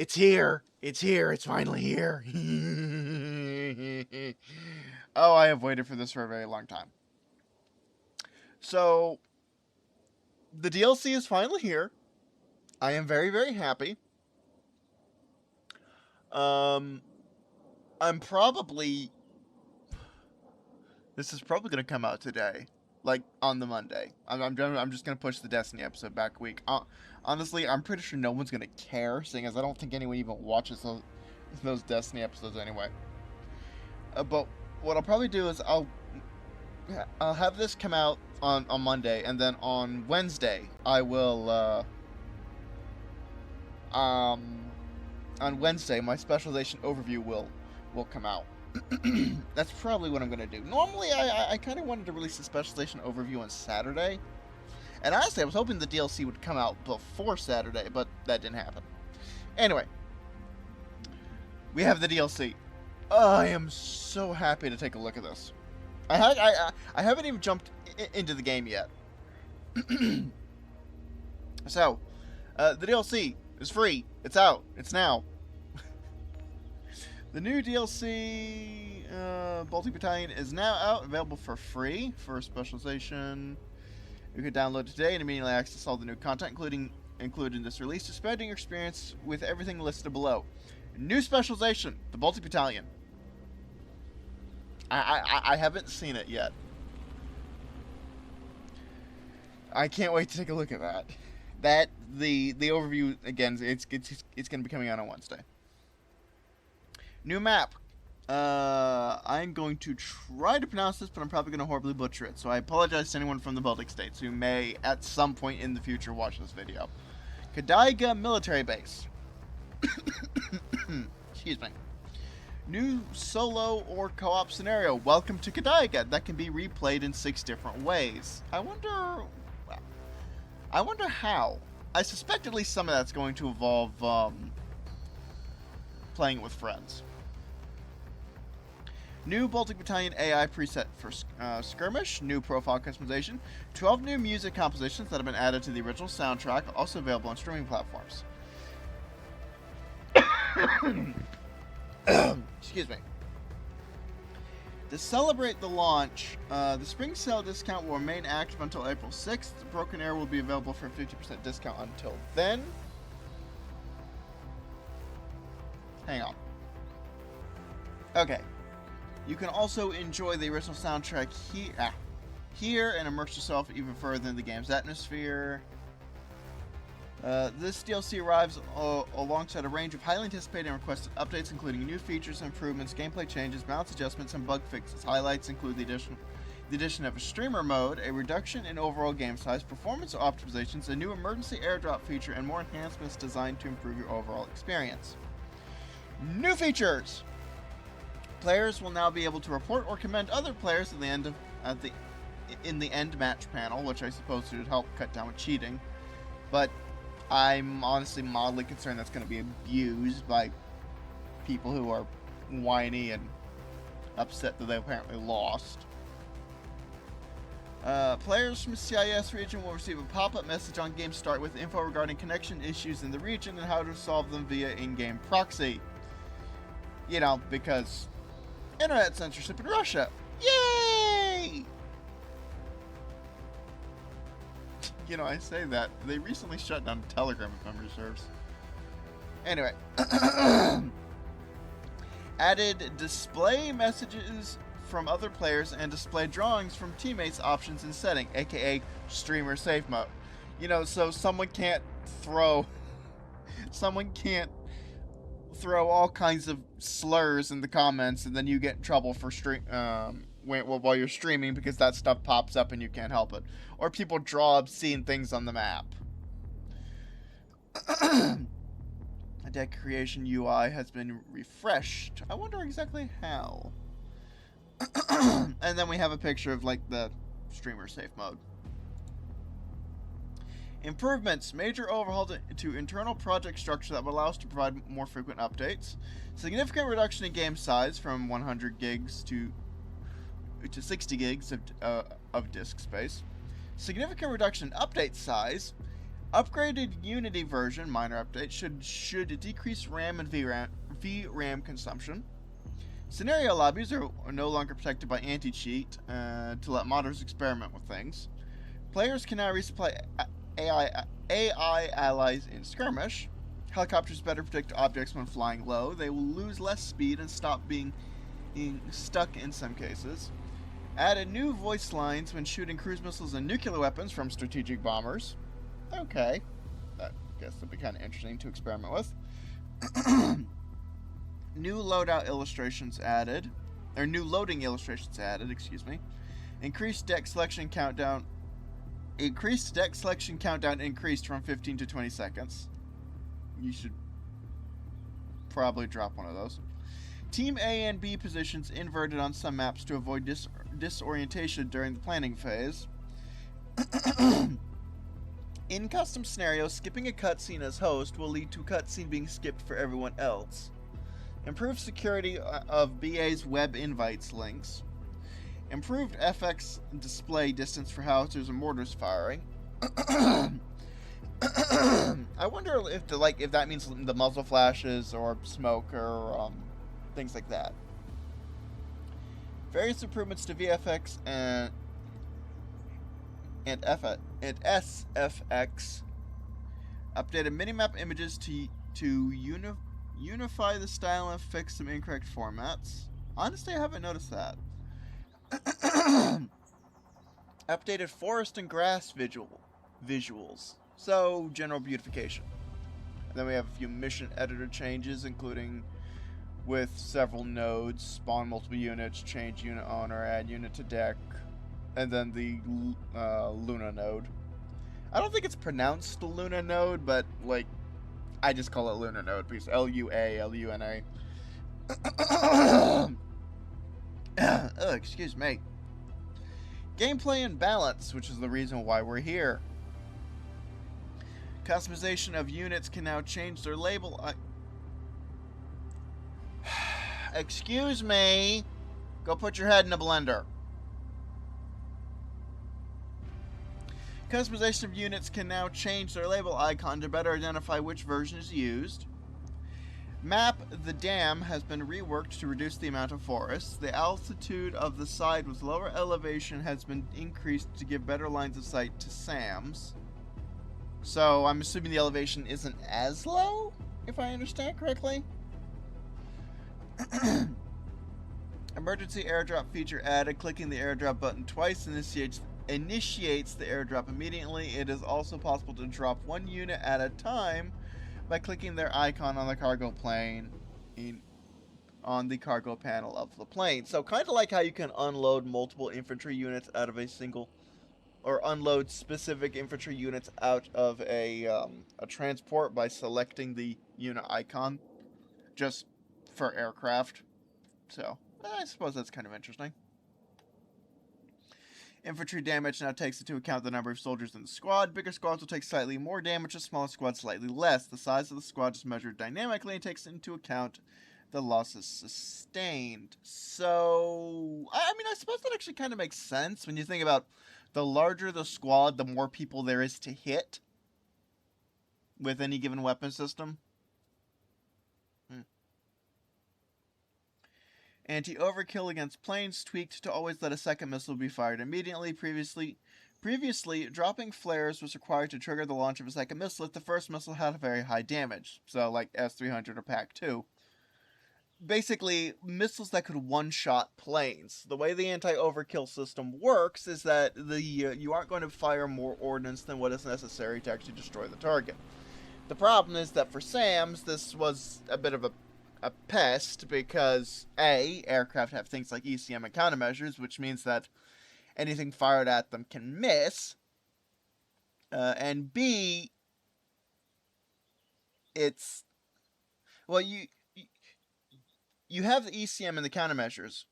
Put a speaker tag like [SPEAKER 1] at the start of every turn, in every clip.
[SPEAKER 1] It's here. It's here. It's finally here. Oh, I have waited for this for a very long time. So, the DLC is finally here. I am very, very happy. I'm probably... This is probably going to come out today. Like, on the Monday. I'm just going to push the Destiny episode back a week. Honestly, I'm pretty sure no one's going to care, seeing as I don't think anyone even watches those Destiny episodes anyway. But what I'll probably do is I'll have this come out on Monday, and then on Wednesday I will on Wednesday my specialization overview will come out. That's probably what I'm gonna do. Normally I kind of wanted to release the specialization overview on Saturday, and honestly I was hoping the DLC would come out before Saturday, but that didn't happen. Anyway, we have the DLC. I am so happy to take a look at this. I haven't even jumped into the game yet. So, the DLC is free. It's out. It's now. The new DLC, Baltic Battalion, is now out, available for free for specialization. You can download it today and immediately access all the new content, including this release, to spreading your experience with everything listed below. New specialization, the Baltic Battalion. I haven't seen it yet. I can't wait to take a look at that. The overview, again, it's going to be coming out on Wednesday. New map. I'm going to try to pronounce this, but I'm probably going to horribly butcher it. So I apologize to anyone from the Baltic states who may, at some point in the future, watch this video. Kadaiga Military Base. Excuse me. New solo or co-op scenario. Welcome to Kadaiga. That can be replayed in 6 different ways. I wonder how. I suspect at least some of that's going to involve playing it with friends. New Baltic Battalion AI preset for skirmish. New profile customization. 12 new music compositions that have been added to the original soundtrack, also available on streaming platforms. Excuse me. To celebrate the launch, the spring sale discount will remain active until April 6th. Broken Arrow will be available for a 50% discount until then. Hang on. Okay. You can also enjoy the original soundtrack here and immerse yourself even further in the game's atmosphere. This DLC arrives alongside a range of highly anticipated and requested updates, including new features, improvements, gameplay changes, balance adjustments, and bug fixes. Highlights include the addition of a streamer mode, a reduction in overall game size, performance optimizations, a new emergency airdrop feature, and more enhancements designed to improve your overall experience. New features! Players will now be able to report or commend other players in the end match panel, which I suppose should help cut down with cheating. But I'm honestly mildly concerned that's going to be abused by people who are whiny and upset that they apparently lost. Players from the CIS region will receive a pop-up message on game start with info regarding connection issues in the region and how to solve them via in-game proxy. You know, because internet censorship in Russia. Yay! You know, I say that. They recently shut down Telegram, if memory serves. Anyway. Added display messages from other players and display drawings from teammates options in setting, aka streamer safe mode. You know, so someone can't throw all kinds of slurs in the comments and then you get in trouble for while you're streaming because that stuff pops up and you can't help it. Or people draw obscene things on the map. A deck creation UI has been refreshed. I wonder exactly how. And then we have a picture of like the streamer safe mode. Improvements. Major overhaul to internal project structure that will allow us to provide more frequent updates. Significant reduction in game size from 100 gigs to 60 gigs of disk space. Significant reduction in update size. Upgraded Unity version, minor update, should decrease RAM and VRAM consumption. Scenario lobbies are no longer protected by anti-cheat to let modders experiment with things. Players can now resupply AI allies in skirmish. Helicopters better predict objects when flying low. They will lose less speed and stop being stuck in some cases. Added new voice lines when shooting cruise missiles and nuclear weapons from strategic bombers. Okay. I guess that'd be kind of interesting to experiment with. New loadout illustrations added. Or new loading illustrations added, excuse me. Increased deck selection countdown increased from 15 to 20 seconds. You should probably drop one of those. Team A and B positions inverted on some maps to avoid disorientation during the planning phase. In custom scenarios, skipping a cutscene as host will lead to a cutscene being skipped for everyone else. Improved security of BA's web invites links. Improved FX display distance for howitzers and mortars firing. I wonder if that means the muzzle flashes or smoke or things like that. Various improvements to VFX and SFX. Updated minimap images to unify the style and fix some incorrect formats. Honestly, I haven't noticed that. Updated forest and grass visuals. So, general beautification. And then we have a few mission editor changes, including with several nodes, spawn multiple units, change unit owner, add unit to deck, and then the Luna node. I don't think it's pronounced Luna node, but like, I just call it Luna node because Luna. Oh, excuse me. Gameplay and balance, which is the reason why we're here. Customization of units can now change their label. Excuse me. Go put your head in a blender. Customization of units can now change their label icon to better identify which version is used. Map the dam has been reworked to reduce the amount of forests. The altitude of the side with lower elevation has been increased to give better lines of sight to SAMs. So I'm assuming the elevation isn't as low, if I understand correctly. Emergency airdrop feature added. Clicking the airdrop button twice initiates the airdrop immediately. It is also possible to drop one unit at a time by clicking their icon on the cargo plane on the cargo panel of the plane. So kind of like how you can unload multiple infantry units out of a single, or unload specific infantry units out of a transport by selecting the unit icon just for aircraft. So I suppose that's kind of interesting. Infantry damage now takes into account the number of soldiers in the squad. Bigger squads will take slightly more damage, a smaller squad slightly less. The size of the squad is measured dynamically and takes into account the losses sustained. So, I mean, I suppose that actually kind of makes sense when you think about the larger the squad, the more people there is to hit with any given weapon system. Anti-overkill against planes tweaked to always let a second missile be fired immediately. Previously, dropping flares was required to trigger the launch of a second missile if the first missile had a very high damage. So, like S-300 or PAC-2. Basically, missiles that could one-shot planes. The way the anti-overkill system works is that you aren't going to fire more ordnance than what is necessary to actually destroy the target. The problem is that for SAMs, this was a bit of a pest because A, aircraft have things like ECM and countermeasures, which means that anything fired at them can miss, and B, it's, well, you have the ECM and the countermeasures,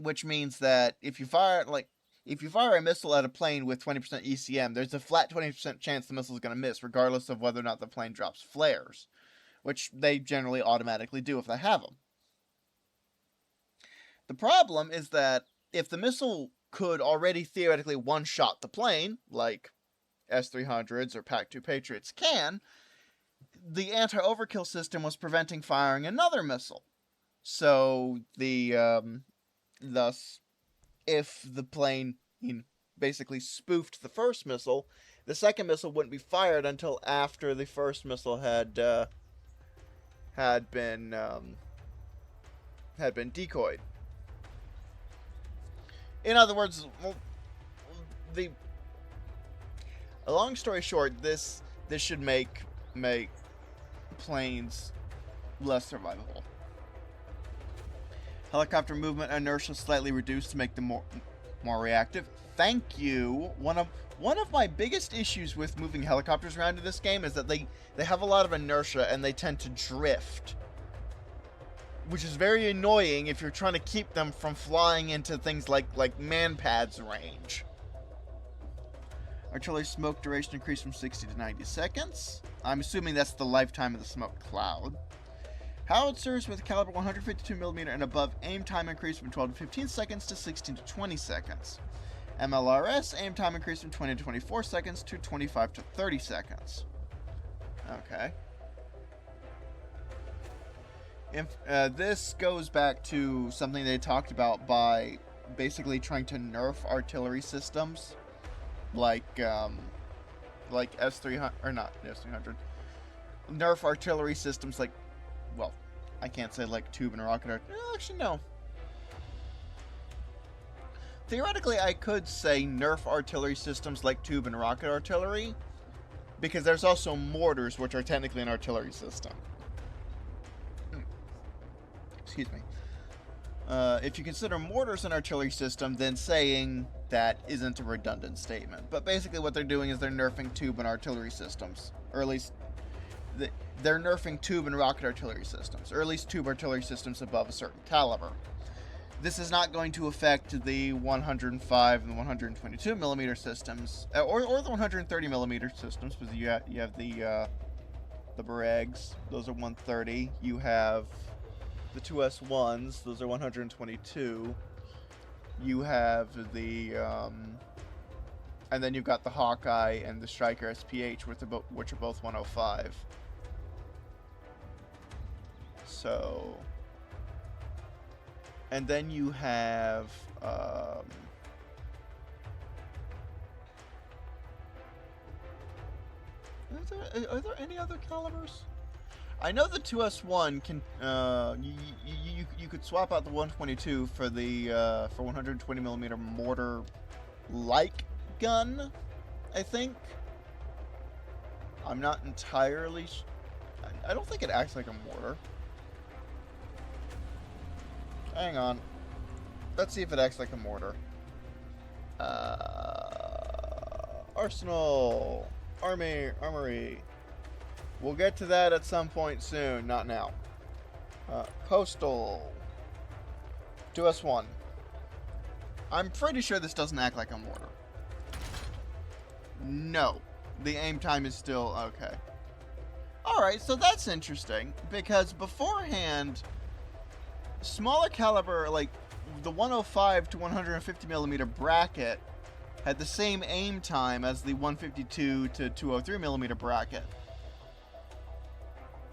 [SPEAKER 1] which means that if you fire a missile at a plane with 20% ECM, there's a flat 20% chance the missile is going to miss, regardless of whether or not the plane drops flares, which they generally automatically do if they have them. The problem is that if the missile could already theoretically one-shot the plane, like S-300s or PAC-2 Patriots can, the anti-overkill system was preventing firing another missile. So thus, if the plane basically spoofed the first missile, the second missile wouldn't be fired until after the first missile had been decoyed. In other words, a long story short, this should make planes less survivable. Helicopter movement inertia slightly reduced to make them more reactive. Thank you. One of my biggest issues with moving helicopters around in this game is that they have a lot of inertia and they tend to drift, which is very annoying if you're trying to keep them from flying into things like man-pads range. Artillery smoke duration increased from 60 to 90 seconds. I'm assuming that's the lifetime of the smoke cloud. Howitzers with caliber 152mm and above aim time increased from 12 to 15 seconds to 16 to 20 seconds. MLRS aim time increased from 20 to 24 seconds to 25 to 30 seconds. Okay. This goes back to something they talked about by basically trying to nerf artillery systems, like S-300 or not S-300. Nerf artillery systems like, well, I can't say like tube and rocket artillery. Actually, no. Theoretically, I could say nerf artillery systems like tube and rocket artillery, because there's also mortars, which are technically an artillery system. Excuse me. If you consider mortars an artillery system, then saying that isn't a redundant statement. But basically what they're doing is they're nerfing tube and artillery systems, or at least they're nerfing tube and rocket artillery systems, or at least tube artillery systems above a certain caliber. This is not going to affect the 105 and the 122 millimeter systems, or the 130 millimeter systems, because you have the Baregs, those are 130. You have the 2S1s, those are 122. You have the and then you've got the Hawkeye and the Striker SPH, which are both 105. So, and then you have are there any other calibers? I know the 2S1 can you could swap out the 122 for the for 120 millimeter mortar like gun, I think. I'm not entirely I don't think it acts like a mortar. Hang on. Let's see if it acts like a mortar. Arsenal. Armory. We'll get to that at some point soon, not now. Postal. 2S1. I'm pretty sure this doesn't act like a mortar. No. The aim time is still okay. Alright, so that's interesting, because beforehand, smaller caliber, like the 105 to 150 millimeter bracket, had the same aim time as the 152 to 203 millimeter bracket.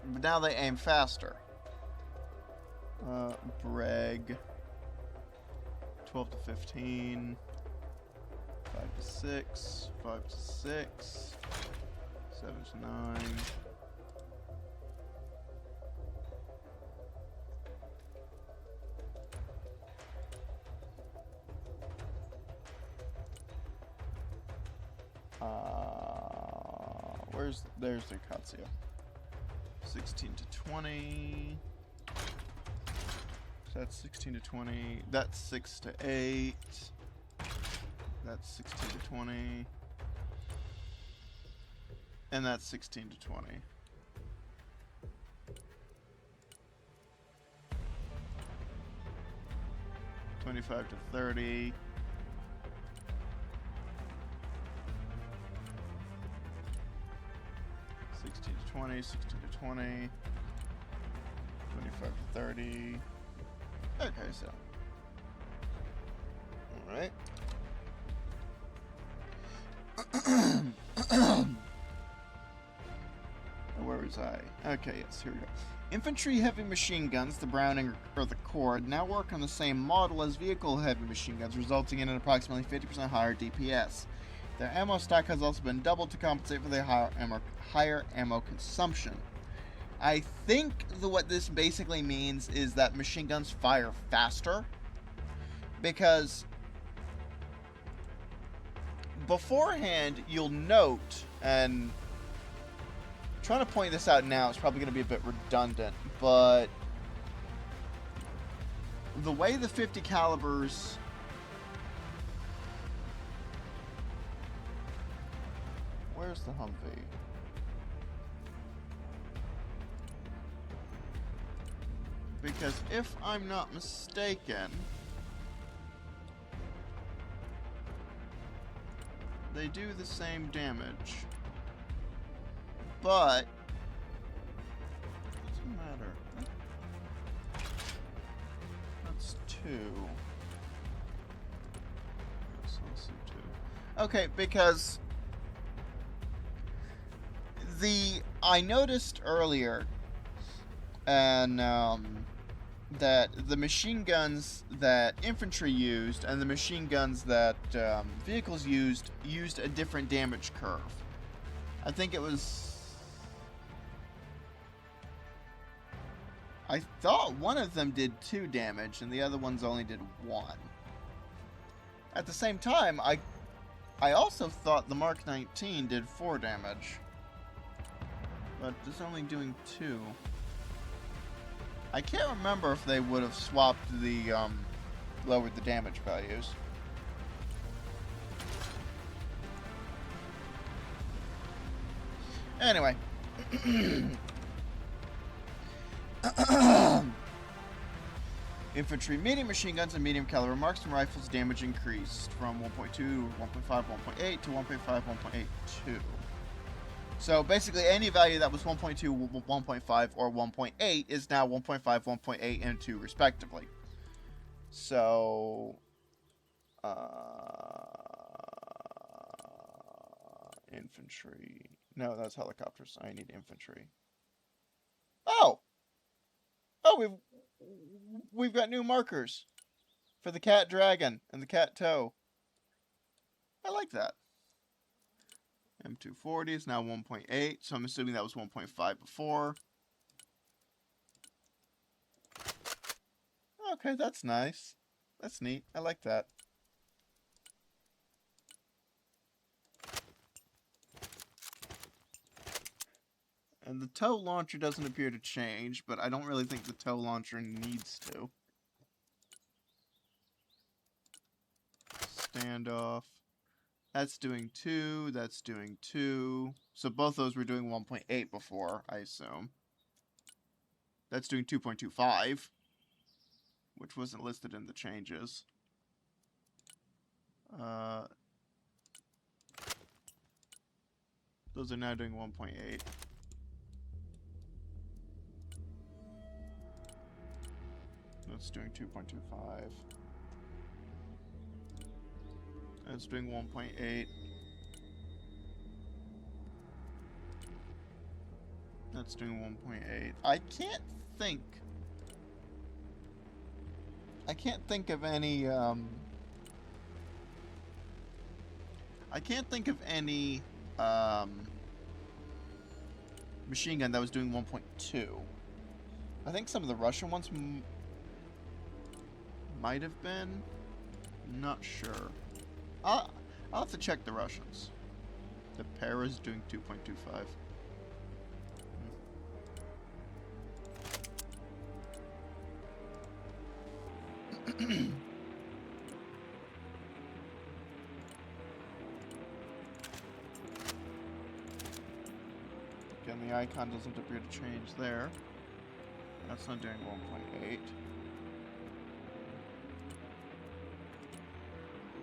[SPEAKER 1] But now they aim faster. Breg. 12 to 15. 5 to 6. 5 to 6. 7 to 9. There's their Katsuya. 16 to 20. So that's 16 to 20. That's 6 to 8. That's 16 to 20. And that's 16 to 20. $25 to $30. 16 to 20, 16 to 20, 25 to 30. Okay, so. Alright. Where was I? Okay, yes, here we go. Infantry heavy machine guns, the Browning or the Cord, now work on the same model as vehicle heavy machine guns, resulting in an approximately 50% higher DPS. Their ammo stack has also been doubled to compensate for their higher ammo consumption. I think what this basically means is that machine guns fire faster, because beforehand you'll note, and trying to point this out now is probably going to be a bit redundant, but the way the 50 calibers where's the Humvee? Because if I'm not mistaken, they do the same damage. But it doesn't matter. That's 2. That's also 2. Okay, because I noticed earlier, and that the machine guns that infantry used and the machine guns that vehicles used a different damage curve. I think it was. I thought one of them did 2 damage and the other ones only did 1. At the same time, I also thought the Mark 19 did 4 damage. But it's only doing 2. I can't remember if they would have swapped the, lowered the damage values. Anyway. Infantry medium machine guns and medium caliber marksman rifles damage increased from 1.2, 1.5, 1.8 to 1.5, 1.82. So basically any value that was 1.2, 1.5, or 1.8 is now 1.5, 1.8, and 2 respectively. So infantry. No, that's helicopters. I need infantry. Oh, we've got new markers for the Cat Dragon and the Cat Toe. I like that. M240 is now 1.8, so I'm assuming that was 1.5 before. Okay, that's nice. That's neat. I like that. And the tow launcher doesn't appear to change, but I don't really think the tow launcher needs to. Standoff. That's doing 2, that's doing 2. So both those were doing 1.8 before, I assume. That's doing 2.25, which wasn't listed in the changes. Those are now doing 1.8. That's doing 2.25. That's doing 1.8. That's doing 1.8. I can't think of any, machine gun that was doing 1.2. I think some of the Russian ones might have been. Not sure. I'll have to check the Russians. The Para's doing 2.25. Again, the icon doesn't appear to change there. That's not doing 1.8.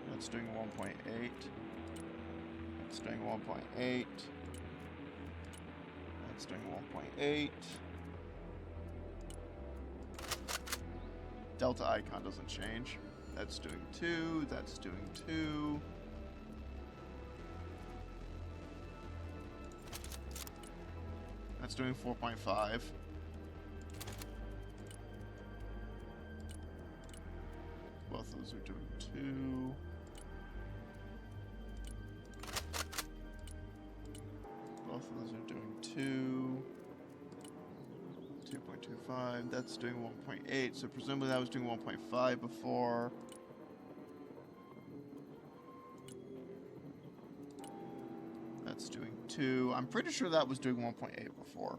[SPEAKER 1] That's doing 1.8. That's doing 1.8. That's doing 1.8. Delta icon doesn't change. That's doing 2. That's doing 2. That's doing 4.5. Both of those are doing 2. Both of those are doing 2. 2.25. That's doing 1.8. So presumably that was doing 1.5 before. That's doing 2. I'm pretty sure that was doing 1.8 before.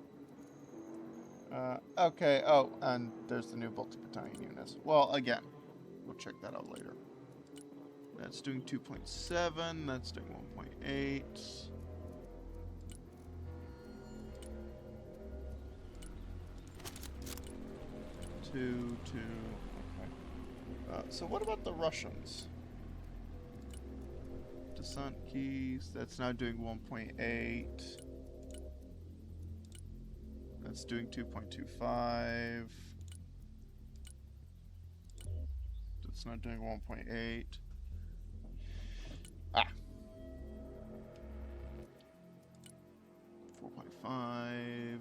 [SPEAKER 1] Okay. Oh, and there's the new Baltic Battalion units. Well, again, we'll check that out later. That's doing 2.7. That's doing 1.8. 2, 2. Okay. So what about the Russians? Descent keys. That's now doing 1.8. That's doing 2.25. That's not doing 1.8. Ah. 4.5.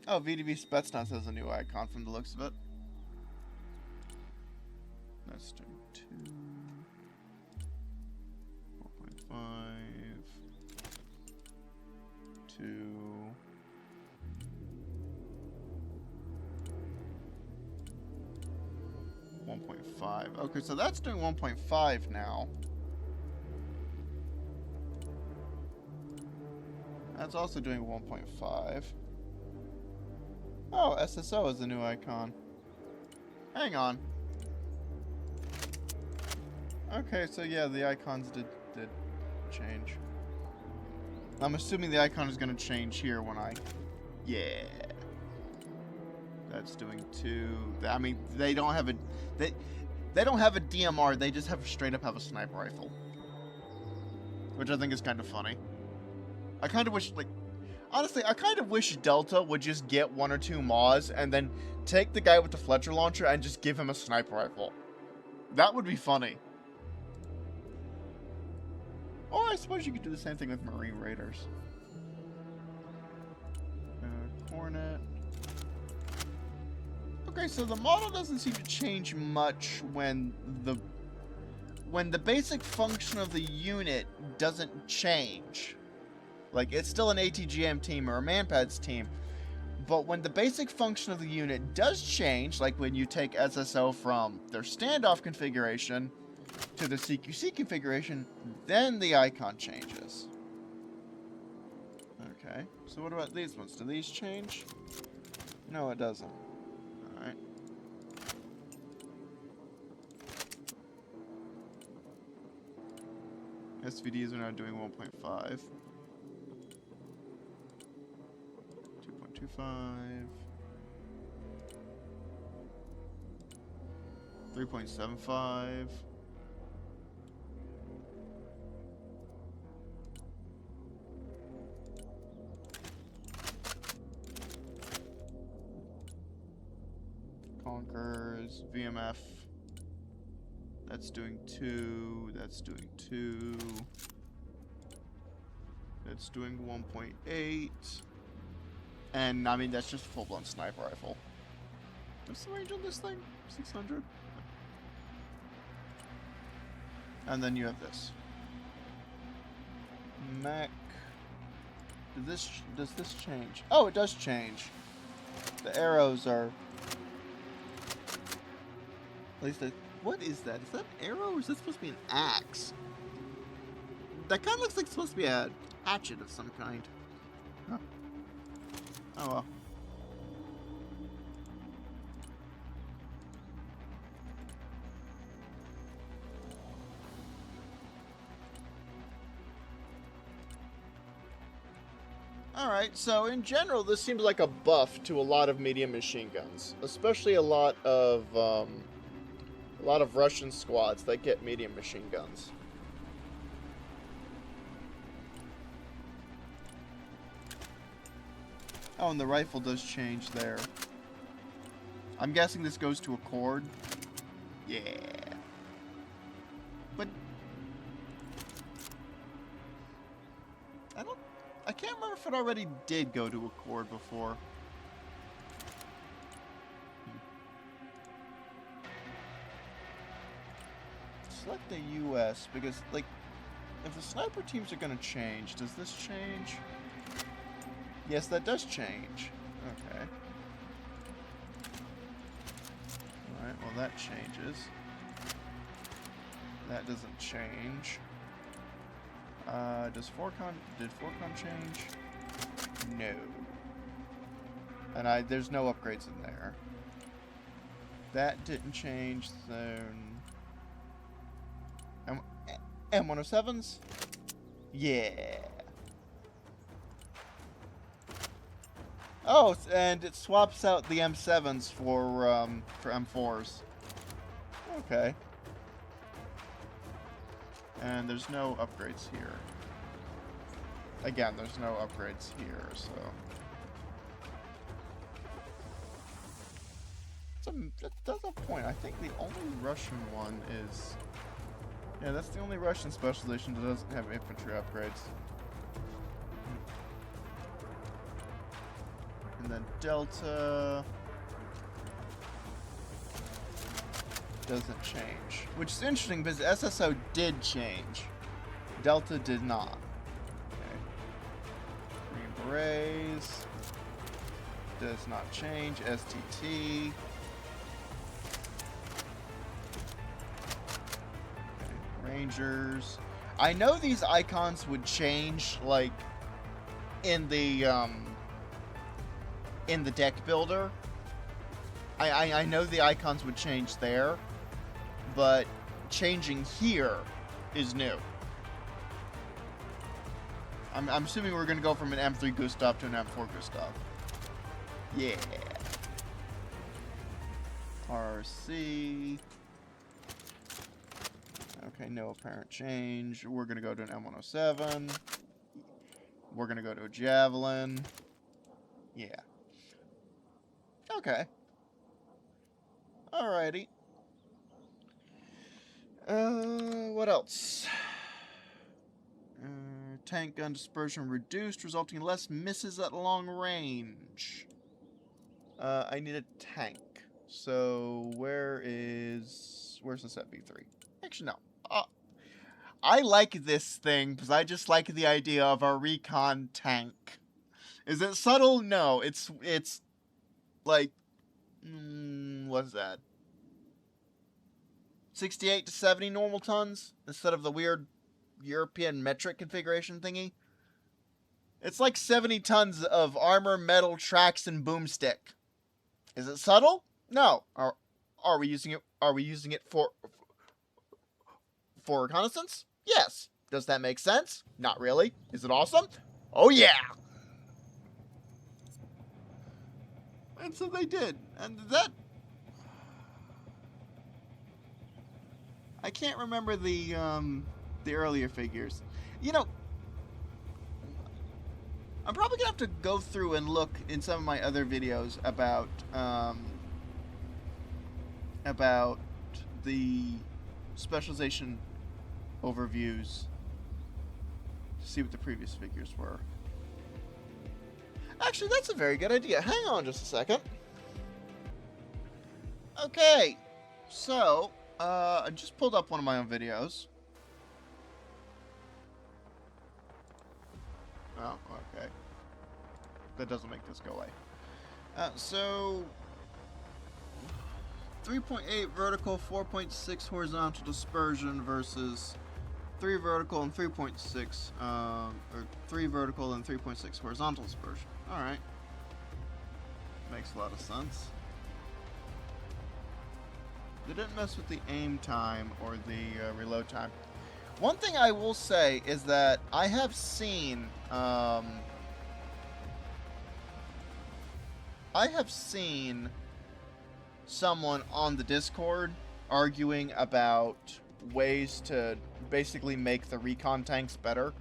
[SPEAKER 1] Oh, VDV Spetsnaz has a new icon from the looks of it. That's doing 2. 4.5. 2. 1.5. Okay, so that's doing 1.5 now. That's also doing 1.5. Oh, SSO is a new icon. Hang on. Okay, so yeah, the icons did change. I'm assuming the icon is going to change here when I... Yeah. That's doing 2. I mean, they don't have a... They don't have a DMR, they just have straight up have a sniper rifle. Which I think is kind of funny. I kind of wish, like... Honestly, I kind of wish Delta would just get 1 or 2 Maws and then take the guy with the Fletcher launcher and just give him a sniper rifle. That would be funny. Or I suppose you could do the same thing with Marine Raiders. Cornet. Okay, so the model doesn't seem to change much when the basic function of the unit doesn't change. Like, it's still an ATGM team or a Manpads team. But when the basic function of the unit does change, like when you take SSO from their standoff configuration to the CQC configuration, then the icon changes. Okay, so what about these ones? Do these change? No, it doesn't. Alright. SVDs are now doing 1.5. 2.25. 3.75. Conkers, VMF. That's doing 2. That's doing 2. That's doing 1.8. And, I mean, that's just a full-blown sniper rifle. What's the range on this thing? 600? And then you have this. Mech. Does this change? Oh, it does change. The arrows are... At least what is that? Is that an arrow or is that supposed to be an axe? That kind of looks like it's supposed to be a hatchet of some kind. Huh. Oh well. Alright, so in general, this seems like a buff to a lot of medium machine guns. Especially a lot of Russian squads that get medium machine guns. Oh, and the rifle does change there. I'm guessing this goes to a cord. Yeah. But... I can't remember if it already did go to Accord before. Select the U.S. because, like, if the sniper teams are going to change, does this change? Yes, that does change. Okay. Alright, well that changes. That doesn't change. Did 4Con change? No. And there's no upgrades in there. That didn't change, then... M107s? Yeah. Oh, and it swaps out the M7s for M4s. Okay. And there's no upgrades here. Again, there's no upgrades here, so... That's a point. I think the only Russian one is... Yeah, that's the only Russian specialization that doesn't have infantry upgrades. And then Delta... doesn't change. Which is interesting because SSO did change. Delta did not. Okay. Green Berets does not change. STT. Okay. Rangers. I know these icons would change, like, in the deck builder. I know the icons would change there, but changing here is new. I'm assuming we're going to go from an M3 Gustav to an M4 Gustav. Yeah. RC. Okay, no apparent change. We're going to go to an M107. We're going to go to a Javelin. Yeah. Okay. Alrighty. What else? Tank gun dispersion reduced, resulting in less misses at long range. I need a tank. So, where's this FV3? Actually, no. I like this thing, because I just like the idea of a recon tank. Is it subtle? No. It's like... what's that? 68 to 70 normal tons instead of the weird European metric configuration thingy. It's like 70 tons of armor, metal, tracks, and boomstick. Is it subtle? No. Are we using it? Are we using it for reconnaissance? Yes. Does that make sense? Not really. Is it awesome? Oh yeah. And so they did, and that... I can't remember the earlier figures. You know, I'm probably gonna have to go through and look in some of my other videos about the specialization overviews to see what the previous figures were. Actually, that's a very good idea. Hang on just a second. Okay, so, I just pulled up one of my own videos. Oh, okay. That doesn't make this go away. So, 3.8 vertical, 4.6 horizontal dispersion versus 3 vertical and 3.6, or 3 vertical and 3.6 horizontal dispersion. Alright. Makes a lot of sense. They didn't mess with the aim time or the reload time. One thing I will say is that I have seen someone on the Discord arguing about ways to basically make the recon tanks better,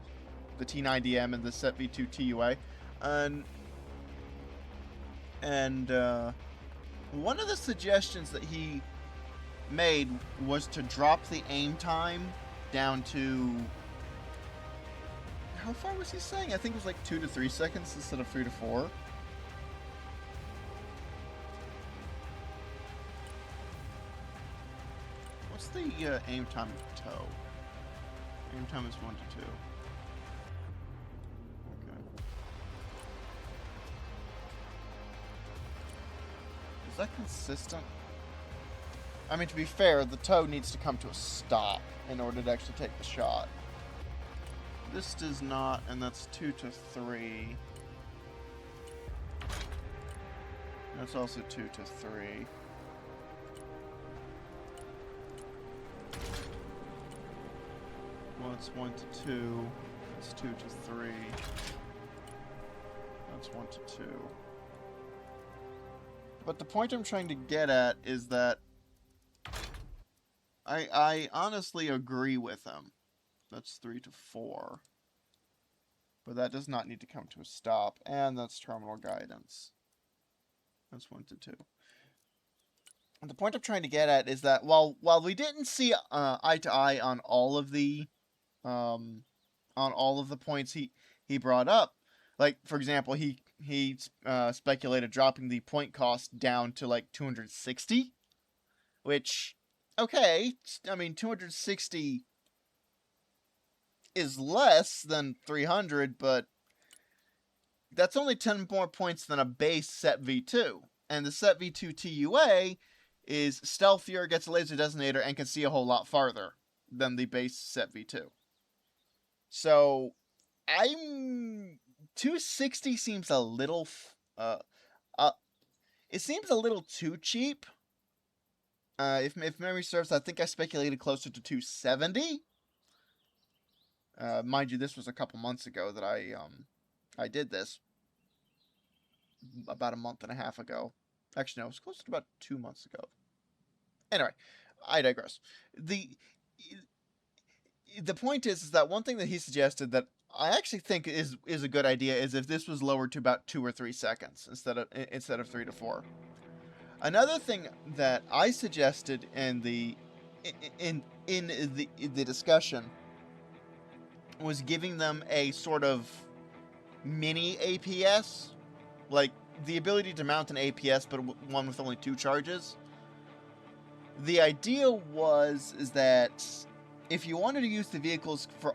[SPEAKER 1] the T90M and the Set V2 TUA, and one of the suggestions that he made was to drop the aim time down to... How far was he saying? I think it was like 2 to 3 seconds instead of 3 to 4. What's the aim time of tow? Aim time is 1 to 2. Okay. Is that consistent? I mean, to be fair, the tow needs to come to a stop in order to actually take the shot. This does not, and that's 2 to 3. That's also 2 to 3. Well, it's 1 to 2. That's 2 to 3. That's 1 to 2. But the point I'm trying to get at is that I honestly agree with him. That's 3 to 4. But that does not need to come to a stop. And that's terminal guidance. That's 1 to 2. And the point I'm trying to get at is that while we didn't see eye to eye on all of the points he brought up, like for example, he speculated dropping the point cost down to like 260, which, okay, I mean 260 is less than 300, but that's only 10 more points than a base Set V2. And the Set V2 TUA is stealthier, gets a laser designator, and can see a whole lot farther than the base Set V2. So, 260 seems a little, it seems a little too cheap. If memory serves, I think I speculated closer to 270. Mind you, this was a couple months ago that I did this. About a month and a half ago. Actually, no, it was close to about 2 months ago. Anyway, I digress. The point is that one thing that he suggested that I actually think is a good idea is if this was lowered to about 2 or 3 seconds instead of 3 to 4. Another thing that I suggested in the discussion was giving them a sort of mini APS, like the ability to mount an APS, but one with only 2 charges. The idea is that if you wanted to use the vehicles for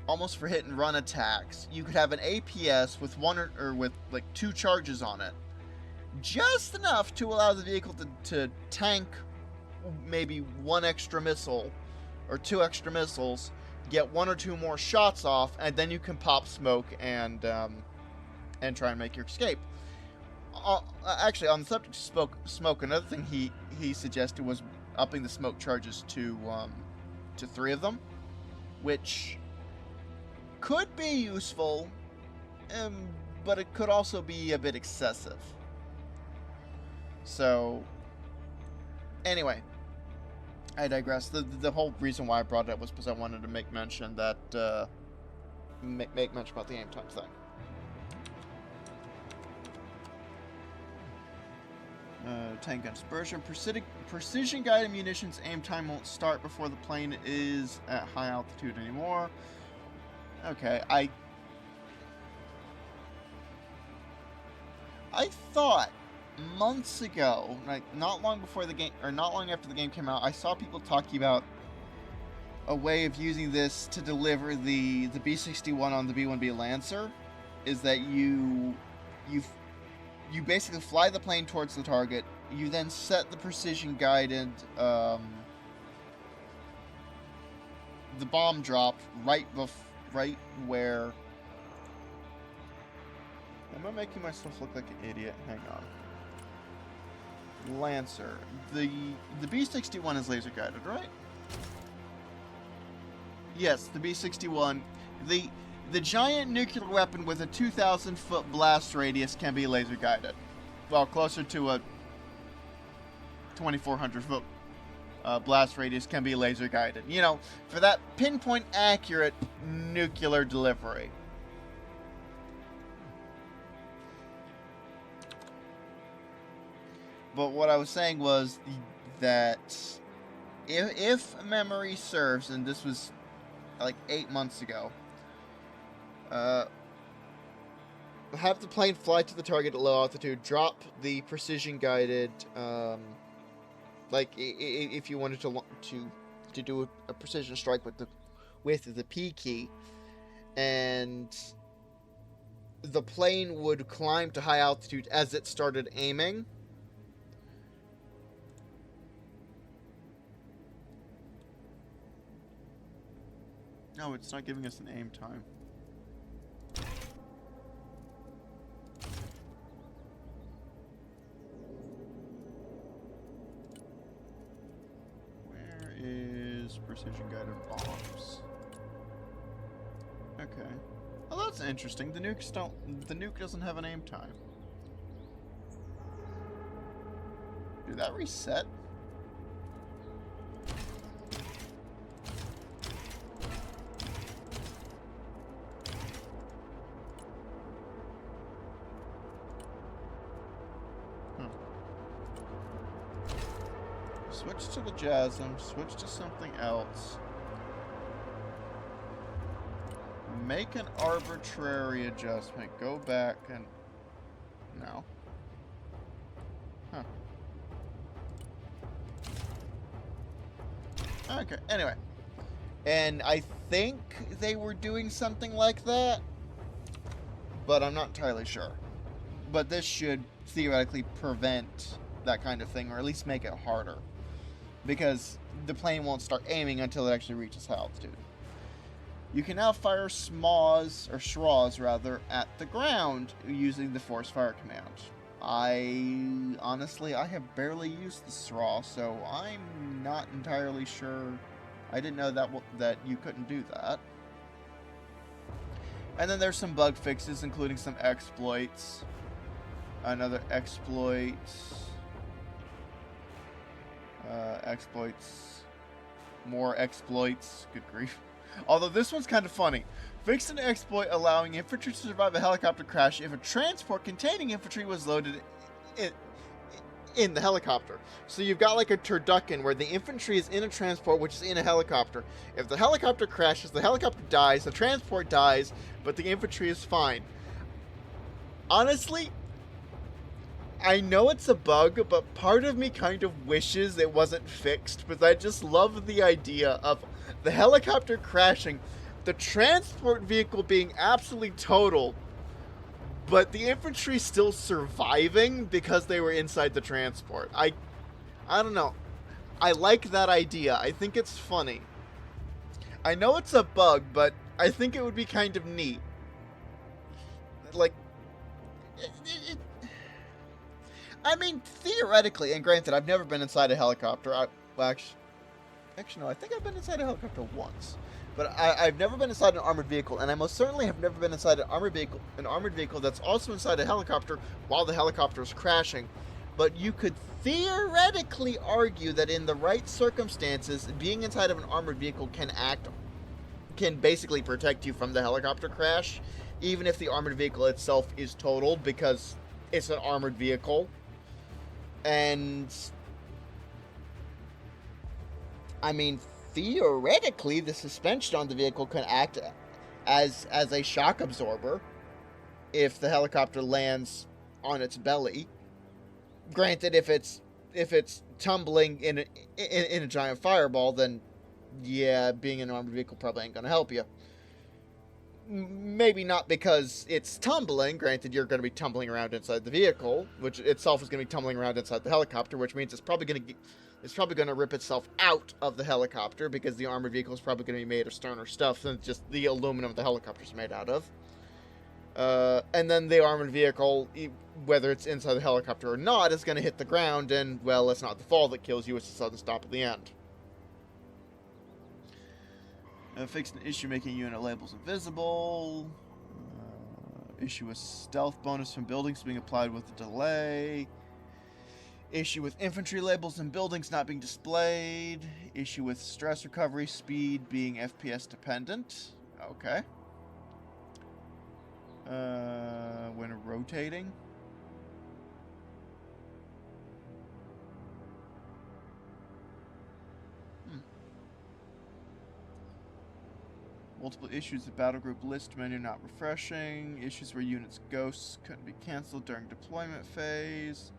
[SPEAKER 1] almost for hit and run attacks, you could have an APS with with like 2 charges on it, just enough to allow the vehicle to tank maybe 1 extra missile or 2 extra missiles, get 1 or 2 more shots off, and then you can pop smoke and try and make your escape. Actually, on the subject of smoke, another thing he suggested was upping the smoke charges to 3 of them, which could be useful, but it could also be a bit excessive. So, anyway, I digress. The whole reason why I brought it up was because I wanted to make mention that make mention about the aim time thing. Tank gun dispersion. Precision guided munitions aim time won't start before the plane is at high altitude anymore. Okay, I thought months ago, like not long before the game, or not long after the game came out, I saw people talking about a way of using this to deliver the B-61 on the B-1B Lancer, is that you basically fly the plane towards the target. You then set the precision guided the bomb drop right where. Am I making myself look like an idiot? Hang on. Lancer. The B-61 is laser guided, right? Yes, the B-61. The giant nuclear weapon with a 2,000-foot blast radius can be laser guided. Well, closer to a 2,400-foot blast radius can be laser guided. You know, for that pinpoint accurate nuclear delivery. But what I was saying was that if memory serves, and this was like 8 months ago, Uh, have the plane fly to the target at low altitude. Drop the precision guided. Like if you wanted to do a precision strike with the P key, and the plane would climb to high altitude as it started aiming. No, it's not giving us an aim time. Where is precision guided bombs? Okay. Oh, that's interesting. The nuke doesn't have an aim time. Did that reset? Switch to the JASM, switch to something else. Make an arbitrary adjustment. Go back and... No. Huh. Okay, anyway. And I think they were doing something like that, but I'm not entirely sure. But this should theoretically prevent that kind of thing, or at least make it harder. Because the plane won't start aiming until it actually reaches high altitude. You can now fire SRAWs rather, at the ground using the force fire command. Honestly, I have barely used the SRAW, so I'm not entirely sure. I didn't know that you couldn't do that. And then there's some bug fixes, including some exploits. Another exploit. Exploits. More exploits. Good grief. Although this one's kind of funny. Fixed an exploit allowing infantry to survive a helicopter crash if a transport containing infantry was loaded in the helicopter. So you've got like a turducken where the infantry is in a transport which is in a helicopter. If the helicopter crashes, the helicopter dies, the transport dies, but the infantry is fine. Honestly, I know it's a bug, but part of me kind of wishes it wasn't fixed, because I just love the idea of the helicopter crashing, the transport vehicle being absolutely totaled, but the infantry still surviving because they were inside the transport. I don't know. I like that idea. I think it's funny. I know it's a bug, but I think it would be kind of neat. Like, I mean, theoretically, and granted, I've never been inside a helicopter. Actually, no, I think I've been inside a helicopter once. But I've never been inside an armored vehicle, and I most certainly have never been inside an armored vehicle that's also inside a helicopter while the helicopter is crashing. But you could theoretically argue that in the right circumstances, being inside of an armored vehicle can basically protect you from the helicopter crash, even if the armored vehicle itself is totaled, because it's an armored vehicle. And I mean, theoretically, the suspension on the vehicle can act as a shock absorber if the helicopter lands on its belly. Granted, if it's tumbling in a giant fireball, then yeah, being in an armored vehicle probably ain't gonna help you. Maybe not because it's tumbling. Granted, you're going to be tumbling around inside the vehicle, which itself is going to be tumbling around inside the helicopter, which means it's probably going to rip itself out of the helicopter, because the armored vehicle is probably going to be made of sterner stuff than just the aluminum the helicopter is made out of. And then the armored vehicle, whether it's inside the helicopter or not, is going to hit the ground, and, well, it's not the fall that kills you, it's the sudden stop at the end. Fixed an issue making unit labels invisible. Issue with stealth bonus from buildings being applied with a delay. Issue with infantry labels in buildings not being displayed. Issue with stress recovery speed being FPS dependent. Okay. When rotating. Multiple issues of battle group list menu not refreshing. Issues where units ghosts couldn't be cancelled during deployment phase.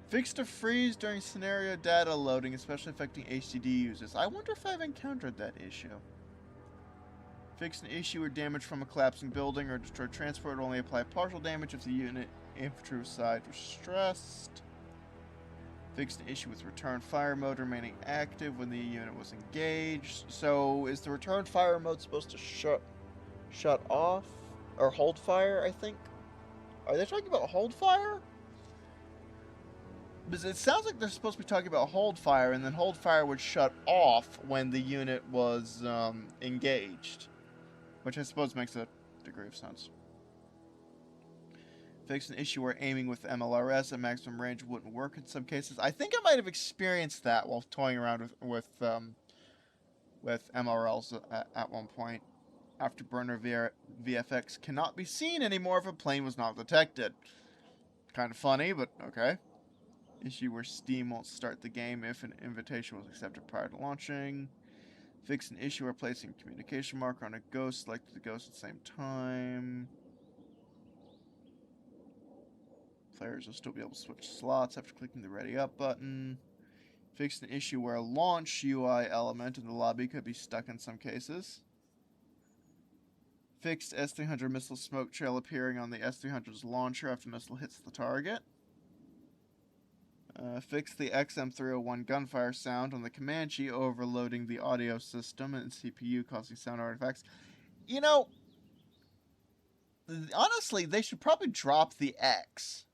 [SPEAKER 1] Fixed a freeze during scenario data loading, especially affecting HDD users. I wonder if I've encountered that issue. Fixed an issue where damage from a collapsing building or destroyed transport would only apply partial damage if the unit infantry side was stressed. Fixed an issue with return fire mode remaining active when the unit was engaged. So is the return fire mode supposed to shut off? Or hold fire, I think? Are they talking about hold fire? Because it sounds like they're supposed to be talking about hold fire, and then hold fire would shut off when the unit was engaged. Which I suppose makes a degree of sense. Fix an issue where aiming with MLRS at maximum range wouldn't work in some cases. I think I might have experienced that while toying around with MLRLs at one point. Afterburner VFX cannot be seen anymore if a plane was not detected. Kind of funny, but okay. Issue where Steam won't start the game if an invitation was accepted prior to launching. Fix an issue where placing a communication marker on a ghost, select the ghost at the same time. Players will still be able to switch slots after clicking the Ready Up button. Fixed an issue where a launch UI element in the lobby could be stuck in some cases. Fixed S-300 missile smoke trail appearing on the S-300's launcher after the missile hits the target. Fixed the XM301 gunfire sound on the Comanche, overloading the audio system and CPU, causing sound artifacts. You know, honestly, they should probably drop the X.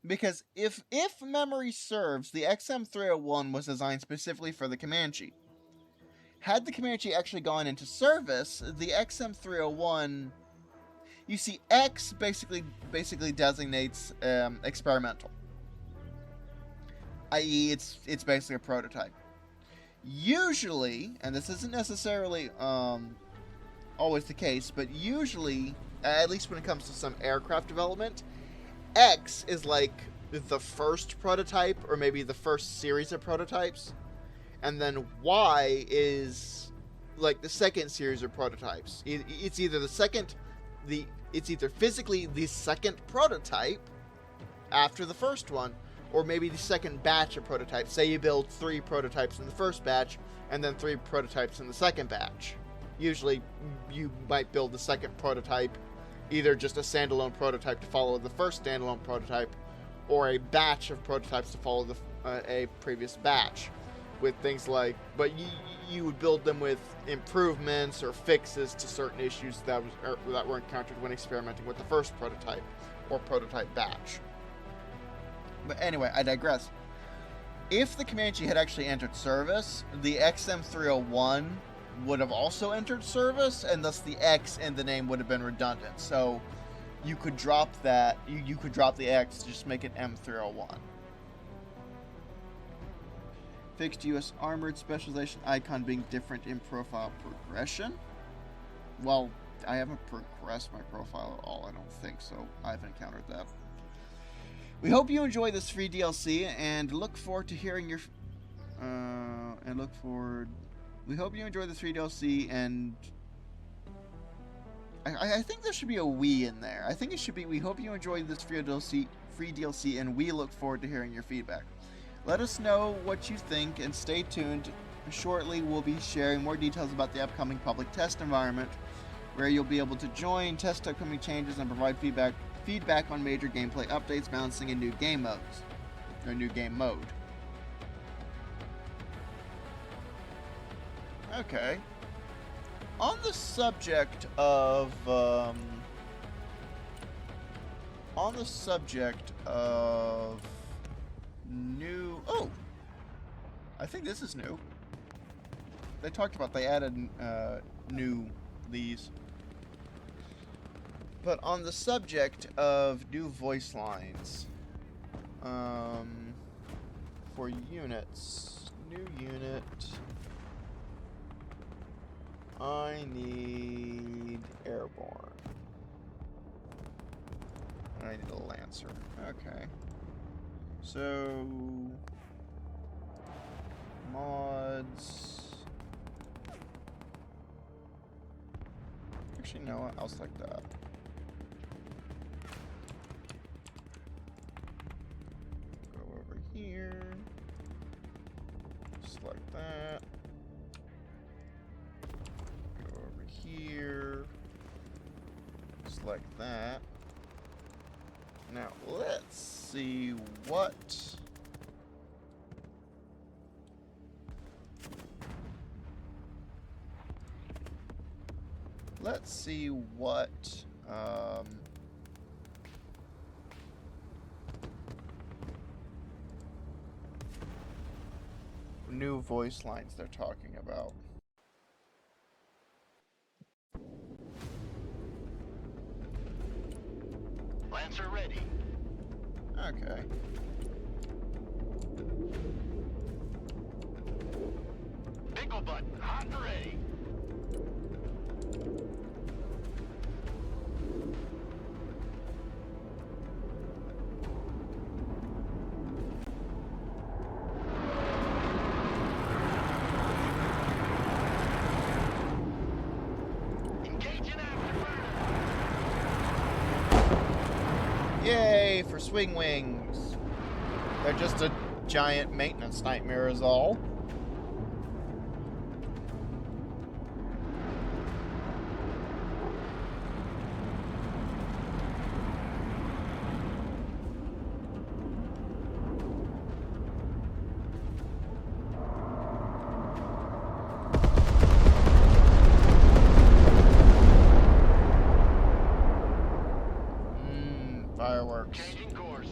[SPEAKER 1] Because if memory serves, the XM301 was designed specifically for the Comanche. Had the Comanche actually gone into service, the XM301... You see, X basically designates experimental. I.e., it's basically a prototype. Usually, and this isn't necessarily always the case, but usually, at least when it comes to some aircraft development, X is like the first prototype, or maybe the first series of prototypes, and then Y is like the second series of prototypes. It's either it's either physically the second prototype after the first one, or maybe the second batch of prototypes. Say you build 3 prototypes in the first batch, and then 3 prototypes in the second batch. Usually, you might build the second prototype, either just a standalone prototype to follow the first standalone prototype, or a batch of prototypes to follow a previous batch. With things like, but you would build them with improvements or fixes to certain issues that were encountered when experimenting with the first prototype or prototype batch. But anyway, I digress. If the Comanche had actually entered service, the XM301 would have also entered service, and thus the X in the name would have been redundant. So you could drop that. You could drop the X to just make it M301. Fixed U.S. Armored Specialization icon being different in profile progression. Well, I haven't progressed my profile at all, I don't think, so I haven't encountered that. We hope you enjoy this free DLC and look forward to hearing your... We hope you enjoy this free DLC, and... I think there should be a we in there. I think it should be, we hope you enjoy this free DLC, and we look forward to hearing your feedback. Let us know what you think, and stay tuned. Shortly, we'll be sharing more details about the upcoming public test environment, where you'll be able to join, test upcoming changes, and provide feedback on major gameplay updates, balancing in new game modes, or new game mode. Okay. On the subject of new... Oh! I think this is new. They talked about they added these. But on the subject of new voice lines, for units, new unit, I need airborne. I need a Lancer. Okay. So, mods, Actually, no, I'll select that. Go over here. Select that. Go over here. Select that. Now, let's see what... Let's see what, new voice lines they're talking about.
[SPEAKER 2] Lancer ready.
[SPEAKER 1] Okay.
[SPEAKER 2] Pickle butt, hot and ready. Engaging afterburner.
[SPEAKER 1] Yay for swing wings. They're just a giant maintenance nightmare is all. Fireworks.
[SPEAKER 2] Changing course.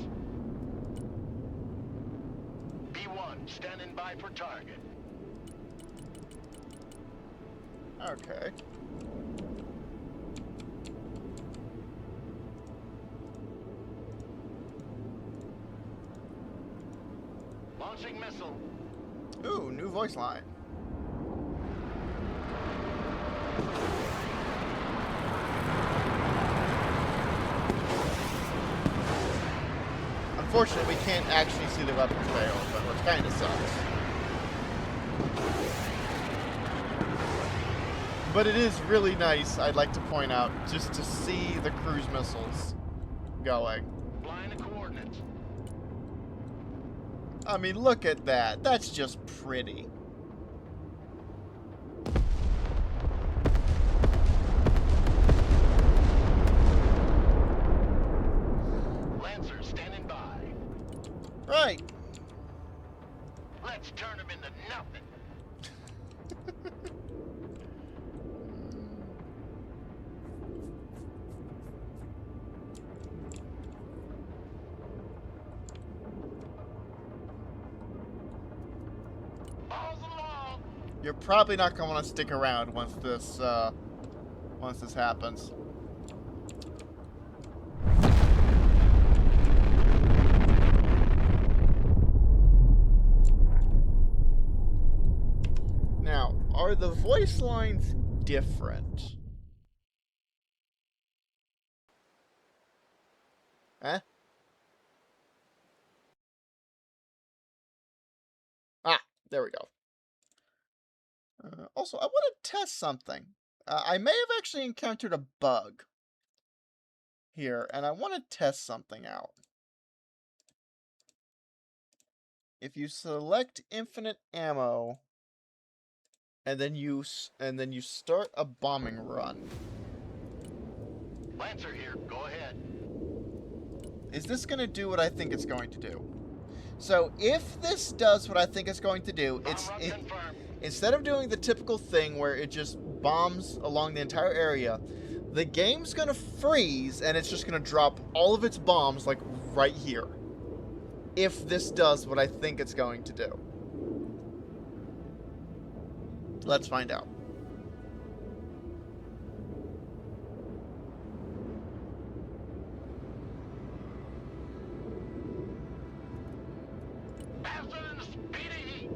[SPEAKER 2] B1, standing by for target.
[SPEAKER 1] Okay.
[SPEAKER 2] Launching missile.
[SPEAKER 1] Ooh, new voice line. Unfortunately, we can't actually see the weapons fail, but which kind of sucks. But it is really nice, I'd like to point out, just to see the cruise missiles going.
[SPEAKER 2] Flying the coordinates.
[SPEAKER 1] I mean, look at that. That's just pretty.
[SPEAKER 2] Lancer standing by.
[SPEAKER 1] Right.
[SPEAKER 2] Let's turn them into nothing. Balls along.
[SPEAKER 1] You're probably not going to want to stick around once this happens. Now, are the voice lines different? Eh? Ah, there we go. Also, I want to test something. I may have actually encountered a bug here, and I want to test something out. If you select infinite ammo, and then you start a bombing run,
[SPEAKER 2] Lancer here. Go ahead.
[SPEAKER 1] is this going to do what I think it's going to do? So if this does what I think it's going to do,
[SPEAKER 2] Confirmed.
[SPEAKER 1] instead of doing the typical thing where it just bombs along the entire area, the game's going to freeze and it's just going to drop all of its bombs like right here. If this does what I think it's going to do. Let's find out.
[SPEAKER 2] Faster than the speed of heat.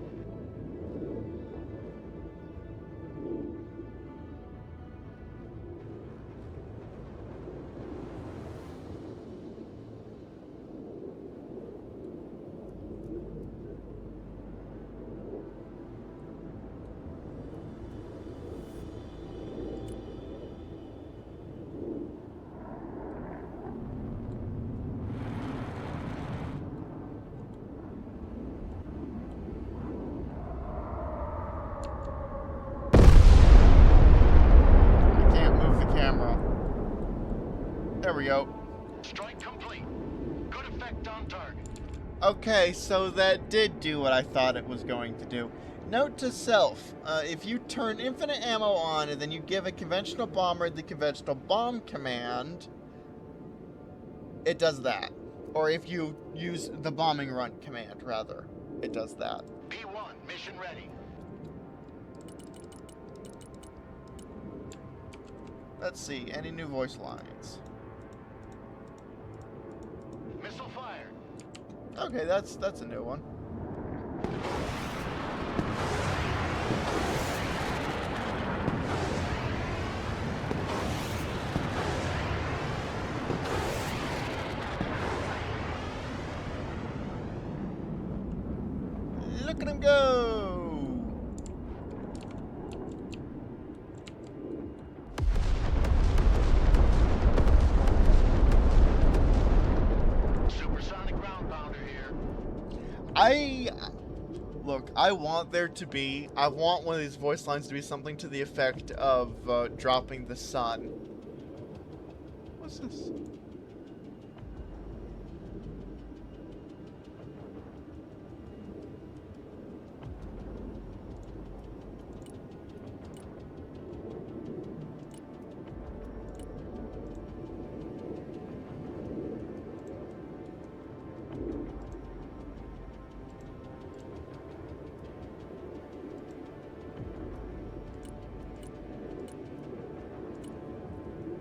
[SPEAKER 1] There we go.
[SPEAKER 2] Strike complete. Good effect on target.
[SPEAKER 1] Okay, so that did do what I thought it was going to do. Note to self, if you turn infinite ammo on and then you give a conventional bomber the conventional bomb command, it does that. Or if you use the bombing run command, rather, it does that.
[SPEAKER 2] B1, mission ready.
[SPEAKER 1] Let's see, any new voice lines?
[SPEAKER 2] Missile fired.
[SPEAKER 1] Okay, that's a new one. Look at him go!
[SPEAKER 2] Supersonic ground pounder here.
[SPEAKER 1] Look, I want one of these voice lines to be something to the effect of dropping the sun. What's this?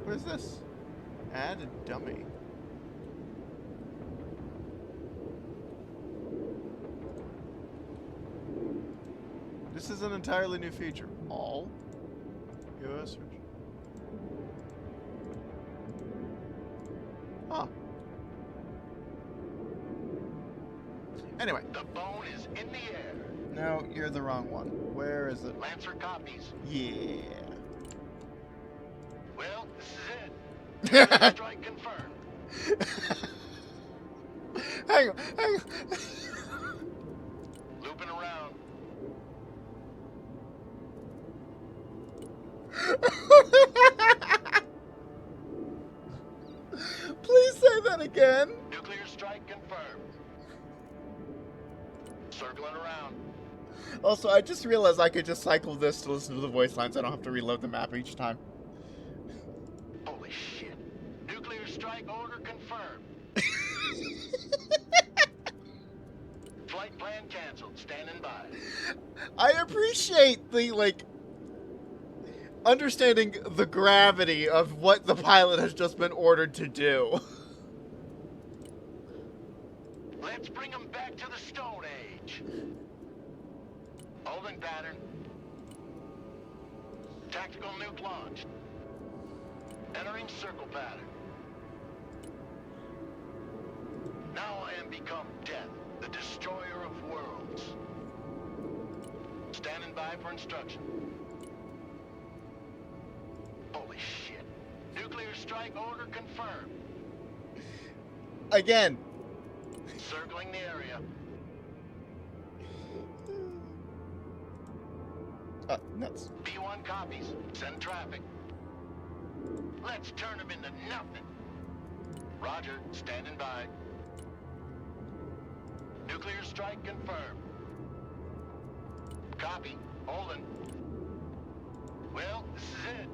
[SPEAKER 1] What is this? Add a dummy. This is an entirely new feature. All US search. Huh. Anyway.
[SPEAKER 2] The bone is in the air.
[SPEAKER 1] No, you're the wrong one. Where is it?
[SPEAKER 2] Lancer copies.
[SPEAKER 1] Yeah.
[SPEAKER 2] Well, this is it. Strike confirmed.
[SPEAKER 1] hang on.
[SPEAKER 2] Looping around.
[SPEAKER 1] Please say that again.
[SPEAKER 2] Nuclear strike confirmed. Circling around.
[SPEAKER 1] Also, I just realized I could just cycle this to listen to the voice lines. I don't have to reload the map each time.
[SPEAKER 2] Holy shit. Nuclear strike order confirmed. Flight plan canceled. Standing by.
[SPEAKER 1] I appreciate the, understanding the gravity of what the pilot has just been ordered to do.
[SPEAKER 2] Let's bring them back to the Stone Age. Holding pattern. Tactical nuke launched. Entering circle pattern. Now I am become death, the destroyer of worlds. Standing by for instruction. Holy shit. Nuclear strike order confirmed.
[SPEAKER 1] Again.
[SPEAKER 2] Circling the area.
[SPEAKER 1] Nuts.
[SPEAKER 2] B1 copies. Send traffic. Let's turn them into nothing. Roger. Standing by. Nuclear strike confirmed. Copy. Holding. Well, this is it.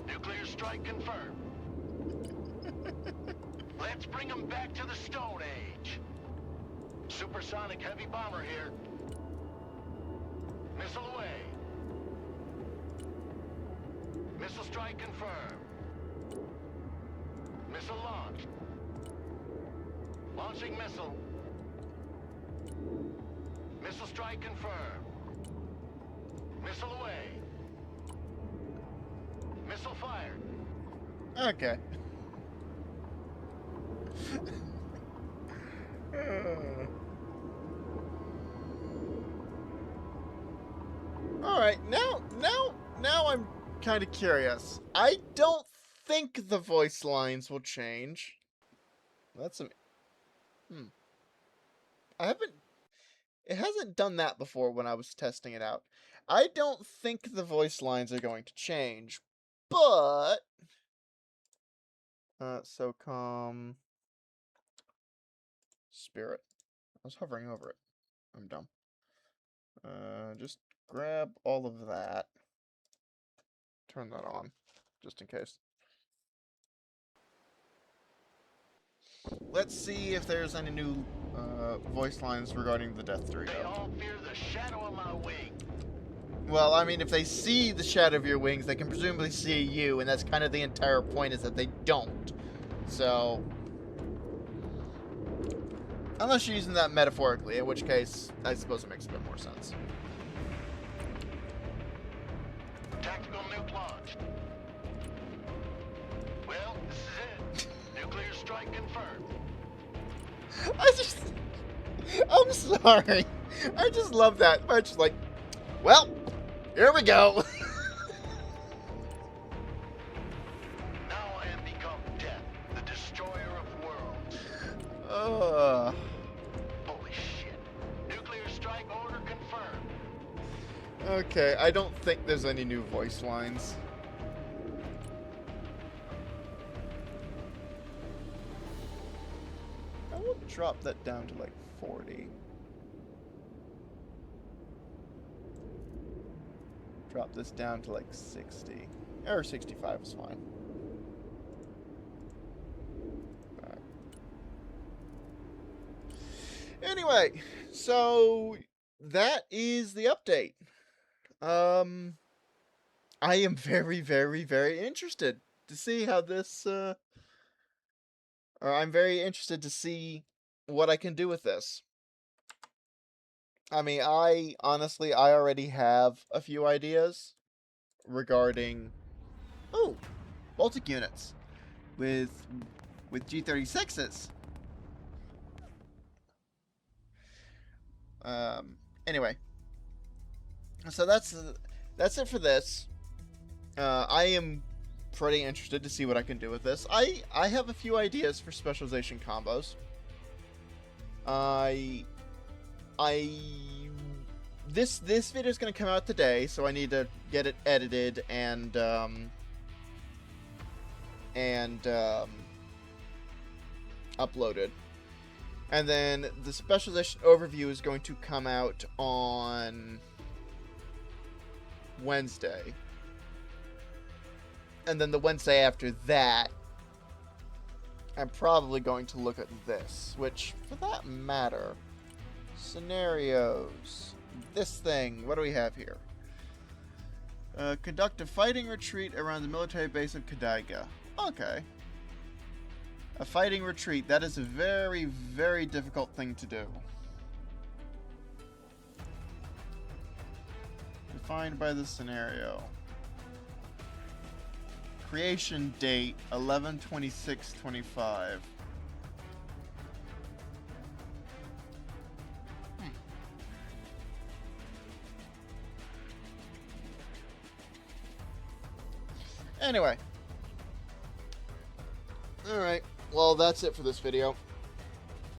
[SPEAKER 2] Nuclear strike confirmed. Let's bring them back to the Stone Age. Supersonic heavy bomber here. Missile away. Missile strike confirmed. Missile launched. Launching missile. Missile strike confirmed. Missile away. Missile fired.
[SPEAKER 1] Okay. Alright, now I'm kind of curious. I don't think the voice lines will change. That's some... It hasn't done that before when I was testing it out. I don't think the voice lines are going to change, but SOCOM Spirit. I was hovering over it. I'm dumb. Just grab all of that. Turn that on, just in case. Let's see if there's any new voice lines regarding the Death Tree.
[SPEAKER 2] They all fear the shadow of my wing.
[SPEAKER 1] Well, I mean, if they see the shadow of your wings, they can presumably see you, and that's kind of the entire point, is that they don't. So, unless you're using that metaphorically, in which case, I suppose it makes a bit more sense.
[SPEAKER 2] Tactical nuke launched. Well, this is it. Nuclear strike confirmed.
[SPEAKER 1] I'm sorry. I just love that. I'm just like, well, here we go.
[SPEAKER 2] Now I have become Death, the destroyer of worlds. Holy shit. Nuclear strike order confirmed.
[SPEAKER 1] Okay, I don't think there's any new voice lines. I will drop that down to like 40. Drop this down to like 60. Or 65 is fine. Alright. Anyway, so that is the update. I am very, very, very interested to see how this, or I'm very interested to see what I can do with this. I mean, I already have a few ideas regarding, Baltic units with G36s. Anyway, so that's it for this. I am pretty interested to see what I can do with this. I have a few ideas for specialization combos. This video is going to come out today, so I need to get it edited and uploaded. And then the specialization overview is going to come out on Wednesday. And then the Wednesday after that, I'm probably going to look at this, which, for that matter, scenarios, this thing, what do we have here? Conduct a fighting retreat around the military base of Kadaiga. Okay. A fighting retreat, that is a very, very difficult thing to do. Defined by the scenario. Creation date 11/26/25. Anyway. Alright, well that's it for this video.